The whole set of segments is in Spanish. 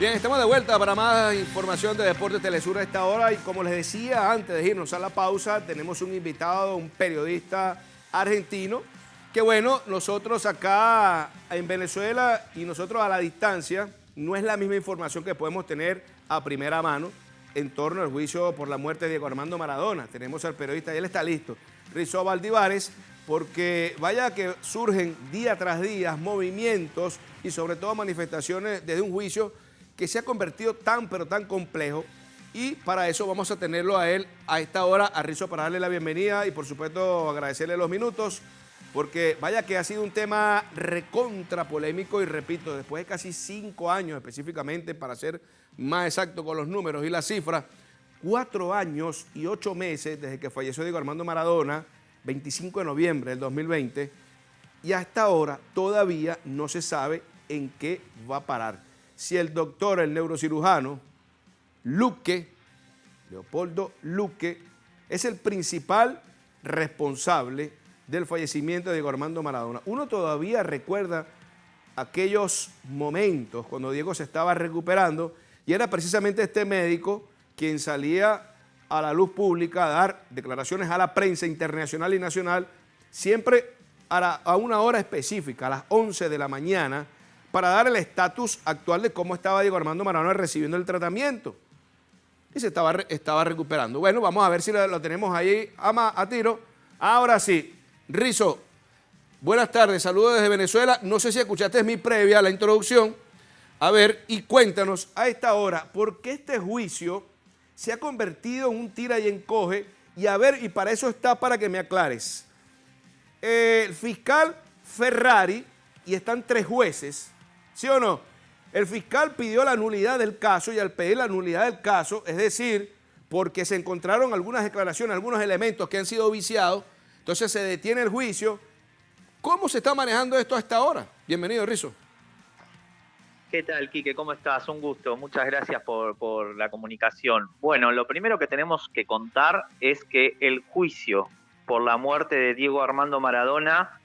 Bien, estamos de vuelta para más información de Deportes Telesur a esta hora y como les decía antes de irnos a la pausa, tenemos un invitado, un periodista argentino, que bueno, nosotros acá en Venezuela y nosotros a la distancia, no es la misma información que podemos tener a primera mano en torno al juicio por la muerte de Diego Armando Maradona. Tenemos al periodista y él está listo, Rizzo Valdívarez, porque vaya que surgen día tras día movimientos y sobre todo manifestaciones desde un juicio que se ha convertido tan pero tan complejo, y para eso vamos a tenerlo a él a esta hora, a Rizzo, para darle la bienvenida y por supuesto agradecerle los minutos, porque vaya que ha sido un tema recontra polémico y repito, después de casi 5 años específicamente, para ser más exacto con los números y las cifras, 4 años y 8 meses desde que falleció Diego Armando Maradona, 25 de noviembre del 2020, y hasta ahora todavía no se sabe en qué va a parar. Si el doctor, el neurocirujano, Luque, Leopoldo Luque, es el principal responsable del fallecimiento de Diego Armando Maradona. Uno todavía recuerda aquellos momentos cuando Diego se estaba recuperando y era precisamente este médico quien salía a la luz pública a dar declaraciones a la prensa internacional y nacional, siempre a una hora específica, a las 11 de la mañana, para dar el estatus actual de cómo estaba Diego Armando Maradona recibiendo el tratamiento. Y se estaba recuperando. Bueno, vamos a ver si lo tenemos ahí a tiro. Ahora sí, Rizzo, buenas tardes, saludos desde Venezuela. No sé si escuchaste mi previa, la introducción. A ver, y cuéntanos a esta hora, ¿por qué este juicio se ha convertido en un tira y encoge? Y a ver, y para eso está, para que me aclares. El fiscal Ferrari, y están 3 jueces, ¿sí o no? El fiscal pidió la nulidad del caso y al pedir la nulidad del caso, es decir, porque se encontraron algunas declaraciones, algunos elementos que han sido viciados, entonces se detiene el juicio. ¿Cómo se está manejando esto hasta ahora? Bienvenido, Rizzo. ¿Qué tal, Quique? ¿Cómo estás? Un gusto. Muchas gracias por la comunicación. Bueno, lo primero que tenemos que contar es que el juicio por la muerte de Diego Armando Maradona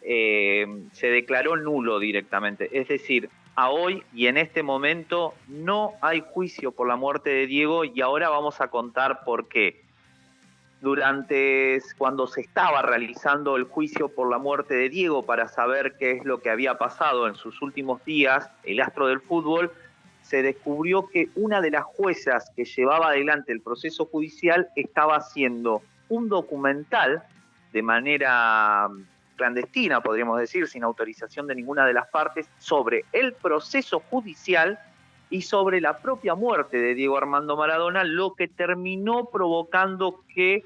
se declaró nulo directamente. Es decir, a hoy y en este momento no hay juicio por la muerte de Diego y ahora vamos a contar por qué. Cuando se estaba realizando el juicio por la muerte de Diego para saber qué es lo que había pasado en sus últimos días, el astro del fútbol, se descubrió que una de las juezas que llevaba adelante el proceso judicial estaba haciendo un documental de manera clandestina, podríamos decir, sin autorización de ninguna de las partes, sobre el proceso judicial y sobre la propia muerte de Diego Armando Maradona, lo que terminó provocando que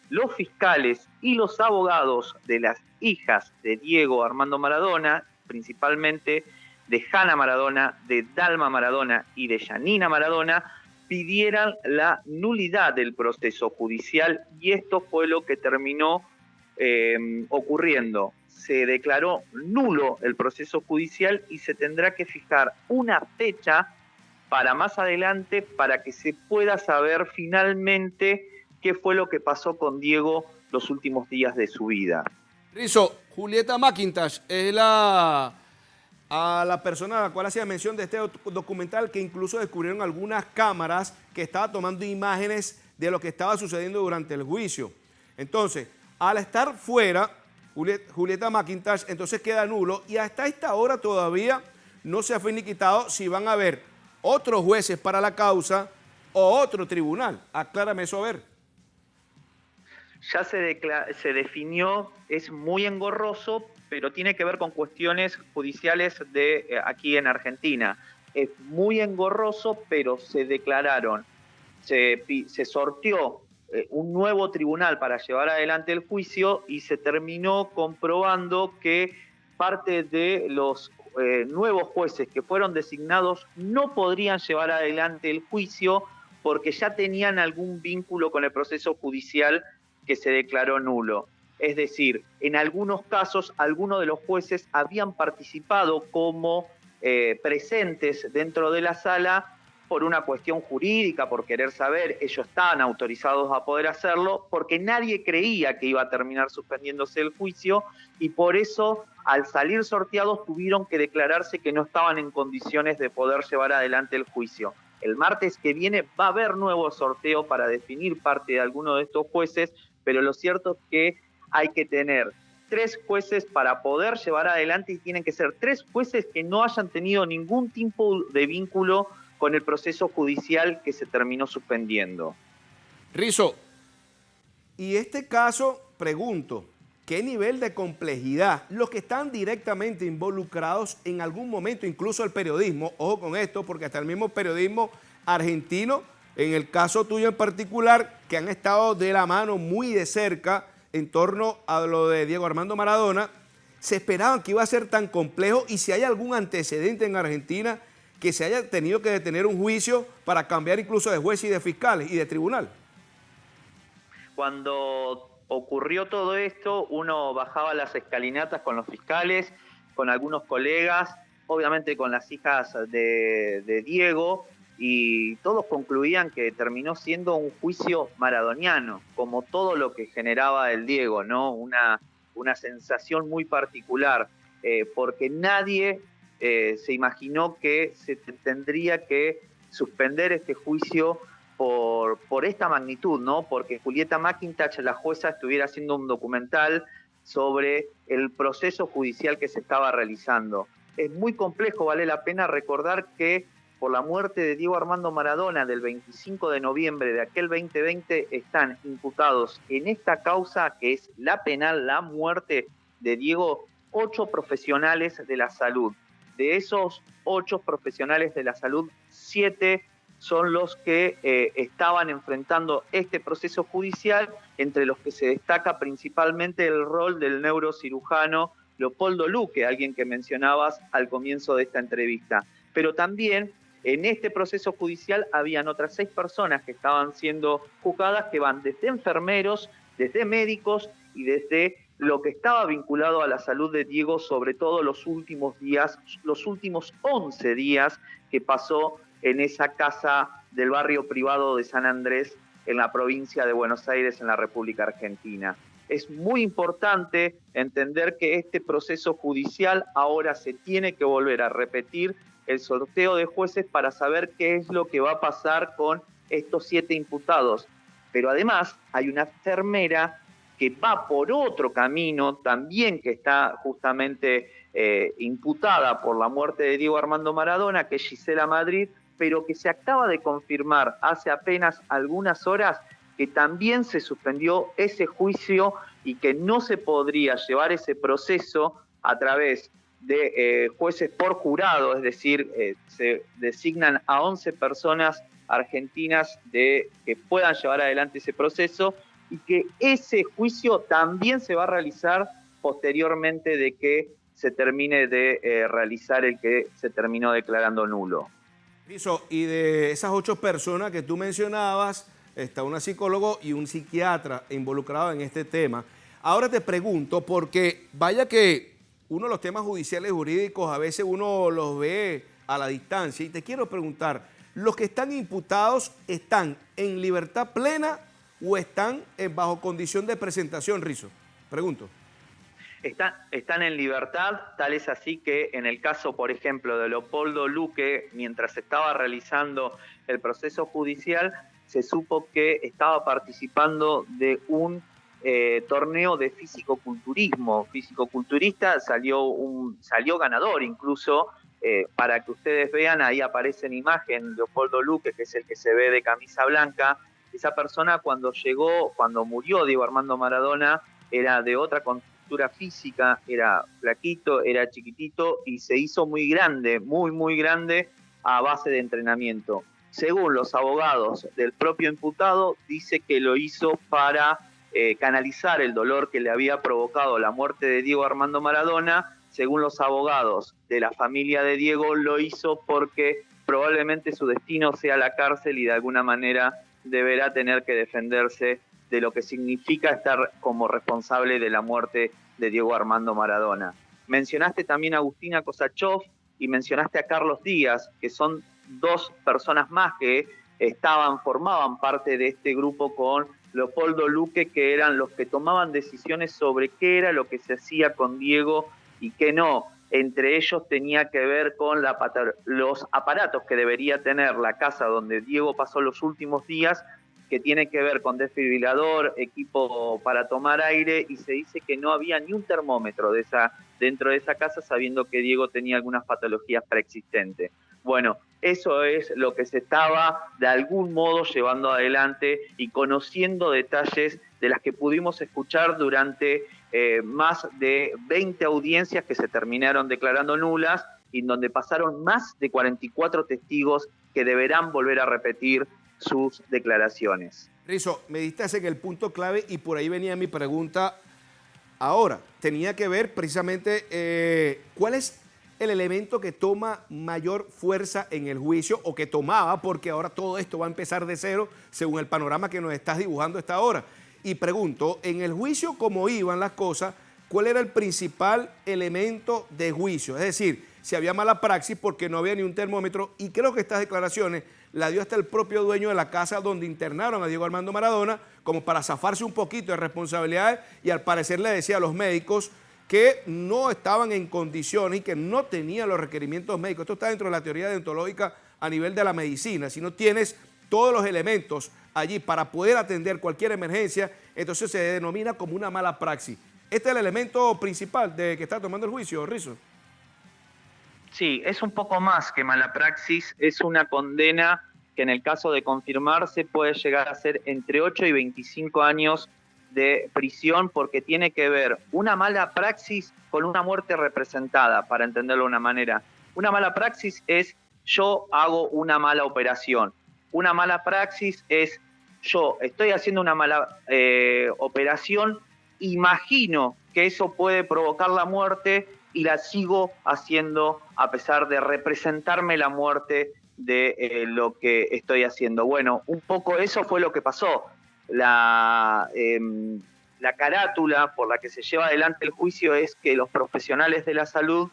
los fiscales y los abogados de las hijas de Diego Armando Maradona, principalmente de Hanna Maradona, de Dalma Maradona y de Janina Maradona, pidieran la nulidad del proceso judicial y esto fue lo que terminó ocurriendo. Se declaró nulo el proceso judicial y se tendrá que fijar una fecha para más adelante para que se pueda saber finalmente qué fue lo que pasó con Diego los últimos días de su vida. Rizzo, Julieta McIntosh es la persona a la cual hacía mención de este documental, que incluso descubrieron algunas cámaras que estaba tomando imágenes de lo que estaba sucediendo durante el juicio. Entonces, al estar fuera, Julieta McIntosh, entonces queda nulo y hasta esta hora todavía no se ha finiquitado si van a haber otros jueces para la causa o otro tribunal. Aclárame eso, a ver. Ya se definió, es muy engorroso, pero tiene que ver con cuestiones judiciales de aquí en Argentina. Es muy engorroso, pero se declararon, se sorteó un nuevo tribunal para llevar adelante el juicio y se terminó comprobando que parte de los nuevos jueces que fueron designados no podrían llevar adelante el juicio porque ya tenían algún vínculo con el proceso judicial que se declaró nulo. Es decir, en algunos casos, algunos de los jueces habían participado como presentes dentro de la sala por una cuestión jurídica, por querer saber, ellos estaban autorizados a poder hacerlo, porque nadie creía que iba a terminar suspendiéndose el juicio y por eso al salir sorteados tuvieron que declararse que no estaban en condiciones de poder llevar adelante el juicio. El martes que viene va a haber nuevo sorteo para definir parte de alguno de estos jueces, pero lo cierto es que hay que tener 3 jueces para poder llevar adelante y tienen que ser 3 jueces que no hayan tenido ningún tipo de vínculo con el proceso judicial que se terminó suspendiendo. Rizo, y este caso, pregunto, ¿qué nivel de complejidad los que están directamente involucrados en algún momento, incluso el periodismo, ojo con esto, porque hasta el mismo periodismo argentino, en el caso tuyo en particular, que han estado de la mano muy de cerca en torno a lo de Diego Armando Maradona, se esperaban que iba a ser tan complejo y si hay algún antecedente en Argentina que se haya tenido que detener un juicio para cambiar incluso de jueces y de fiscales y de tribunal. Cuando ocurrió todo esto, uno bajaba las escalinatas con los fiscales, con algunos colegas, obviamente con las hijas de Diego, y todos concluían que terminó siendo un juicio maradoniano, como todo lo que generaba el Diego, ¿no? Una sensación muy particular, porque nadie se imaginó que se tendría que suspender este juicio por esta magnitud, ¿no? Porque Julieta McIntosh, la jueza, estuviera haciendo un documental sobre el proceso judicial que se estaba realizando. Es muy complejo, vale la pena recordar que por la muerte de Diego Armando Maradona del 25 de noviembre de aquel 2020 están imputados en esta causa, que es la penal, la muerte de Diego, 8 profesionales de la salud. De esos 8 profesionales de la salud, 7 son los que estaban enfrentando este proceso judicial, entre los que se destaca principalmente el rol del neurocirujano Leopoldo Luque, alguien que mencionabas al comienzo de esta entrevista. Pero también en este proceso judicial habían otras 6 personas que estaban siendo juzgadas, que van desde enfermeros, desde médicos y desde lo que estaba vinculado a la salud de Diego, sobre todo los últimos días, los últimos 11 días que pasó en esa casa del barrio privado de San Andrés, en la provincia de Buenos Aires, en la República Argentina. Es muy importante entender que este proceso judicial ahora se tiene que volver a repetir el sorteo de jueces para saber qué es lo que va a pasar con estos 7 imputados. Pero además hay una enfermera que va por otro camino, también que está justamente imputada por la muerte de Diego Armando Maradona, que es Gisela Madrid, pero que se acaba de confirmar hace apenas algunas horas que también se suspendió ese juicio y que no se podría llevar ese proceso a través de jueces por jurado, es decir, se designan a 11 personas argentinas que puedan llevar adelante ese proceso, y que ese juicio también se va a realizar posteriormente de que se termine de realizar el que se terminó declarando nulo. Y de esas 8 personas que tú mencionabas, está una psicóloga y un psiquiatra involucrados en este tema. Ahora te pregunto, porque vaya que uno de los temas judiciales jurídicos a veces uno los ve a la distancia, y te quiero preguntar, ¿los que están imputados están en libertad plena o están bajo condición de presentación, Rizo? Pregunto. Están en libertad, tal es así que en el caso, por ejemplo, de Leopoldo Luque, mientras estaba realizando el proceso judicial, se supo que estaba participando de un torneo de fisicoculturismo. Fisicoculturista, salió ganador incluso, para que ustedes vean, ahí aparece en imagen Leopoldo Luque, que es el que se ve de camisa blanca. Esa persona cuando murió Diego Armando Maradona, era de otra constructura física, era flaquito, era chiquitito y se hizo muy grande, muy grande a base de entrenamiento. Según los abogados del propio imputado, dice que lo hizo para canalizar el dolor que le había provocado la muerte de Diego Armando Maradona. Según los abogados de la familia de Diego, lo hizo porque probablemente su destino sea la cárcel y de alguna manera deberá tener que defenderse de lo que significa estar como responsable de la muerte de Diego Armando Maradona. Mencionaste también a Agustina Kosachov y mencionaste a Carlos Díaz, que son 2 personas más que formaban parte de este grupo con Leopoldo Luque, que eran los que tomaban decisiones sobre qué era lo que se hacía con Diego y qué no. Entre ellos tenía que ver con los aparatos que debería tener la casa donde Diego pasó los últimos días, que tiene que ver con desfibrilador, equipo para tomar aire, y se dice que no había ni un termómetro dentro de esa casa, sabiendo que Diego tenía algunas patologías preexistentes. Bueno, eso es lo que se estaba de algún modo llevando adelante y conociendo detalles de las que pudimos escuchar durante más de 20 audiencias que se terminaron declarando nulas y en donde pasaron más de 44 testigos que deberán volver a repetir sus declaraciones. Rizo, me diste en el punto clave y por ahí venía mi pregunta ahora. Tenía que ver precisamente cuál es el elemento que toma mayor fuerza en el juicio, o que tomaba, porque ahora todo esto va a empezar de cero según el panorama que nos estás dibujando hasta ahora. Y pregunto, en el juicio, cómo iban las cosas, ¿cuál era el principal elemento de juicio? Es decir, si había mala praxis porque no había ni un termómetro, y creo que estas declaraciones la dio hasta el propio dueño de la casa donde internaron a Diego Armando Maradona, como para zafarse un poquito de responsabilidades, y al parecer le decía a los médicos que no estaban en condiciones y que no tenían los requerimientos médicos. Esto está dentro de la teoría deontológica a nivel de la medicina. Si no tienes todos los elementos allí para poder atender cualquier emergencia, entonces se denomina como una mala praxis. Este es el elemento principal de que está tomando el juicio, Rizo. Sí, es un poco más que mala praxis, es una condena que en el caso de confirmarse puede llegar a ser entre 8 y 25 años de prisión, porque tiene que ver una mala praxis con una muerte representada, para entenderlo de una manera. Una mala praxis es yo hago una mala operación. Una mala praxis es yo estoy haciendo una mala operación, imagino que eso puede provocar la muerte y la sigo haciendo a pesar de representarme la muerte de lo que estoy haciendo. Bueno, un poco eso fue lo que pasó. La carátula por la que se lleva adelante el juicio es que los profesionales de la salud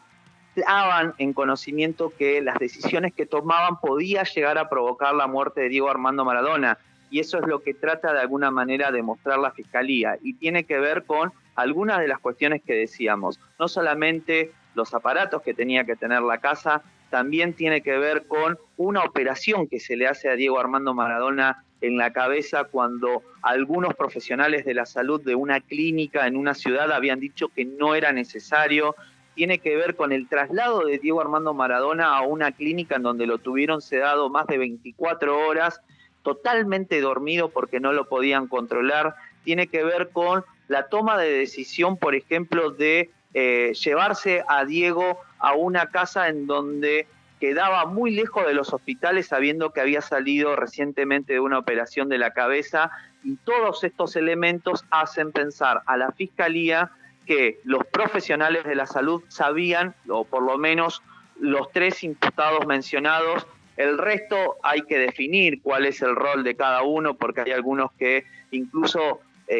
daban en conocimiento que las decisiones que tomaban podía llegar a provocar la muerte de Diego Armando Maradona, y eso es lo que trata de alguna manera de mostrar la Fiscalía, y tiene que ver con algunas de las cuestiones que decíamos, no solamente los aparatos que tenía que tener la casa, también tiene que ver con una operación que se le hace a Diego Armando Maradona en la cabeza cuando algunos profesionales de la salud de una clínica en una ciudad habían dicho que no era necesario. Tiene que ver con el traslado de Diego Armando Maradona a una clínica en donde lo tuvieron sedado más de 24 horas, totalmente dormido porque no lo podían controlar. Tiene que ver con la toma de decisión, por ejemplo, de llevarse a Diego a una casa en donde quedaba muy lejos de los hospitales, sabiendo que había salido recientemente de una operación de la cabeza, y todos estos elementos hacen pensar a la Fiscalía que los profesionales de la salud sabían, o por lo menos los 3 imputados mencionados. El resto hay que definir cuál es el rol de cada uno, porque hay algunos que incluso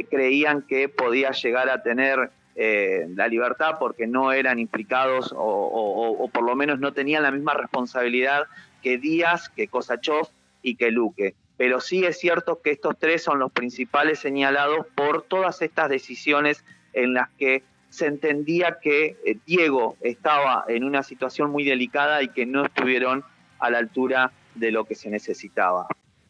creían que podía llegar a tener la libertad porque no eran implicados o por lo menos no tenían la misma responsabilidad que Díaz, que Kosachov y que Luque. Pero sí es cierto que estos 3 son los principales señalados por todas estas decisiones en las que se entendía que Diego estaba en una situación muy delicada y que no estuvieron a la altura de lo que se necesitaba.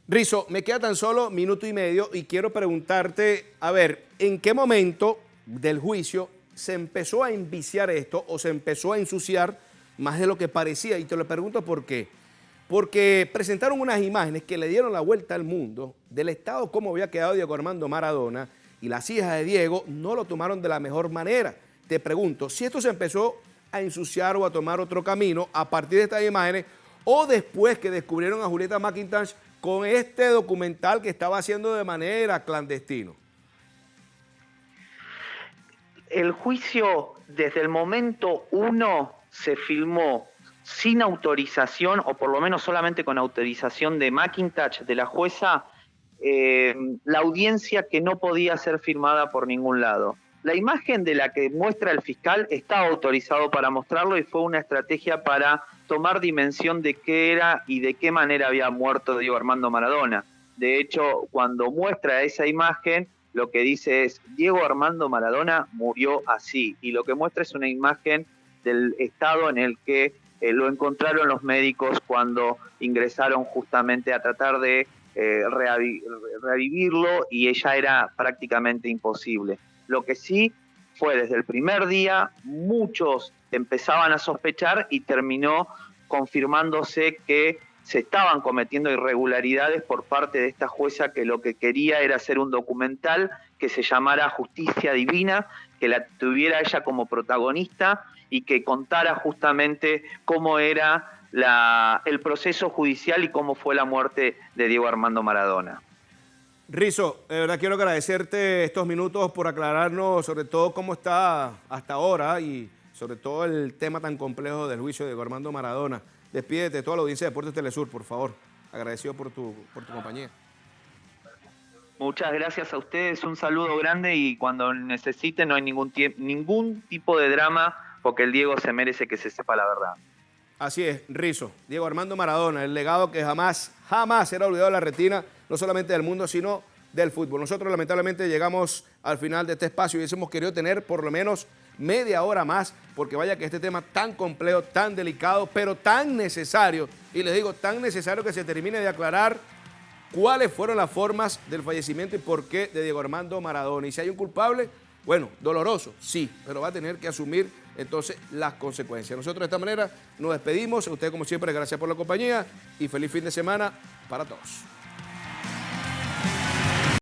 Rizo, me queda tan solo minuto y medio y quiero preguntarte, a ver, ¿en qué momento del juicio se empezó a enviciar esto o se empezó a ensuciar más de lo que parecía? Y te lo pregunto por qué. Porque presentaron unas imágenes que le dieron la vuelta al mundo del estado como había quedado Diego Armando Maradona, y las hijas de Diego no lo tomaron de la mejor manera. Te pregunto, si esto se empezó a ensuciar o a tomar otro camino a partir de estas imágenes, o después que descubrieron a Julieta McIntosh con este documental que estaba haciendo de manera clandestina. El juicio, desde el momento 1, se filmó sin autorización, o por lo menos solamente con autorización de McIntosh, de la jueza, la audiencia que no podía ser firmada por ningún lado. La imagen de la que muestra el fiscal estaba autorizado para mostrarlo y fue una estrategia para tomar dimensión de qué era y de qué manera había muerto Diego Armando Maradona. De hecho, cuando muestra esa imagen, lo que dice es: Diego Armando Maradona murió así, y lo que muestra es una imagen del estado en el que lo encontraron los médicos cuando ingresaron justamente a tratar de revivirlo, y ella era prácticamente imposible. Lo que sí fue, desde el primer día muchos empezaban a sospechar y terminó confirmándose que se estaban cometiendo irregularidades por parte de esta jueza, que lo que quería era hacer un documental que se llamara Justicia Divina, que la tuviera ella como protagonista y que contara justamente cómo era el proceso judicial y cómo fue la muerte de Diego Armando Maradona. Rizo, de verdad quiero agradecerte estos minutos por aclararnos sobre todo cómo está hasta ahora y sobre todo el tema tan complejo del juicio de Diego Armando Maradona. Despídete de toda la audiencia de Deportes Telesur, por favor. Agradecido por tu compañía. Muchas gracias a ustedes, un saludo grande, y cuando necesiten no hay ningún tipo de drama, porque el Diego se merece que se sepa la verdad. Así es, Rizo, Diego Armando Maradona, el legado que jamás será olvidado de la retina, no solamente del mundo, sino del fútbol. Nosotros lamentablemente llegamos al final de este espacio y hubiésemos querido tener por lo menos media hora más, porque vaya que este tema tan complejo, tan delicado, pero tan necesario, y les digo, tan necesario que se termine de aclarar cuáles fueron las formas del fallecimiento y por qué de Diego Armando Maradona. Y si hay un culpable, bueno, doloroso, sí, pero va a tener que asumir entonces las consecuencias. Nosotros de esta manera nos despedimos. A ustedes, como siempre, gracias por la compañía y feliz fin de semana para todos.